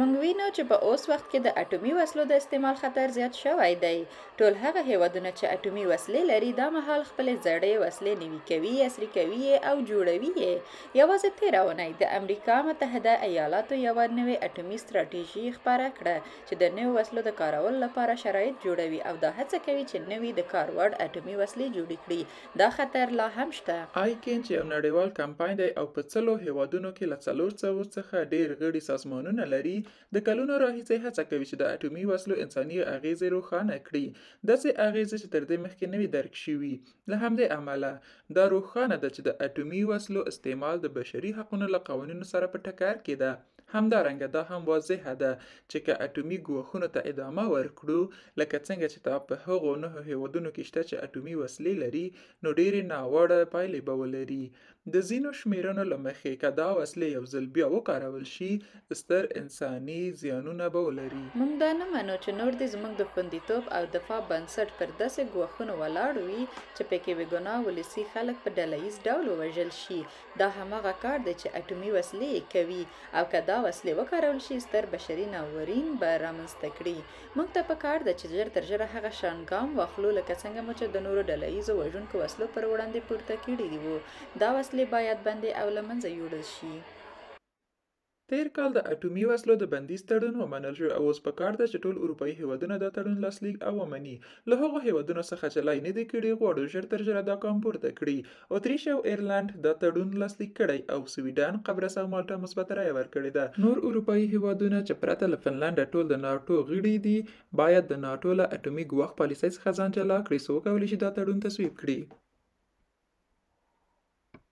موږ وینو چې په اوس وخت کې د اټومي وسلو د استعمال خطر زیات شوی دی. ټول هغه هیوادونه چې اټومي وسلې لري دا مهال خپلې زړې وسلې نوي کوي، عصري کوي او جوړوي یې. یوازې تېره اونۍ د امریکا متحده ایالاتو یوه نوې اټومي ستراتیژي خپره کړه چې د نویو وسلو د کارولو لپاره شرایط جوړوي او دا هڅه کوي چې نوي د کار وړ اټومي وسلې جوړې کړي. دا خطر لا هم شته. آیکین چې یو نړیوال کمپاین دی او په څلو هیوادونو کې له 400 څخه ډیر غړي سازمانونه لري، د کلونو راهیسې هڅه کوي چې د اټومي وسلو انساني اغیزې روښانه کړي، داسې اغیزې چې تر دې مخکې نه وي درک شوي. له همدې امله دا روښانه ده چې د اټومي وسلو استعمال د بشري حقونو له قوانینو سره په ټکر کې ده. همدارنګه دا هم واضحه ده چې که اټومي ګواښونو ته ادامه ورکړو، لکه څنګه چې دا په هغو 9 هیوادونو کې شته چې اټومي وسلې لري، نو ډېرې ناوړه پایلې به ولري. د ځینو شمیرنو له مخې که دا وسلې یو ځل بیا وکارول شي، ستر انساني زیانونه به ولري. موږ دا نه منو چې نور دې زموږ د خوندیتوب او دفاع بنسټ پر داسې ګواښونو ولاړ وي چې پکې بې ګناه ولسي خلک په ډله ییز ډول ووژل شي. دا هماغه کار دی چې اټومي وسلې یې کوي او که دا وسلې وکارول شي ستر بشري ناورین به رامنځته کړي. موږ ته پکار ده چې ژر تر ژره هغه شان ګام واخلو لکه څنګه مو چې د نورو ډله ییزو وژونکو وسلو پر وړاندې پورته کړي وو. دا وسلې باید بندي او له منځه یوړل شي. تیر کال د اټومي وسلو د بندیز تړون ومنل شو او اوس پکار ده چې ټول اروپایي هیوادونه دا تړون لاسلیک او ومني. له هغو هیوادونو څخه چې لا یې نه دي کړي غواړو ژر تر ژره دا ګام پورته کړي. اتریش او ایرلند دا تړون لاسلیک کړی او سویډن، قبرص او مالټا مثبت رایه ورکړې ده. نور اروپایي هیوادونه چې پرته له فنلنډه ټول د ناټو غړي دي باید د ناټو له اټومي ګواښ پالیسۍ څخه ځان جلا کړي څو وکولی شي دا تړون تصویب کړي.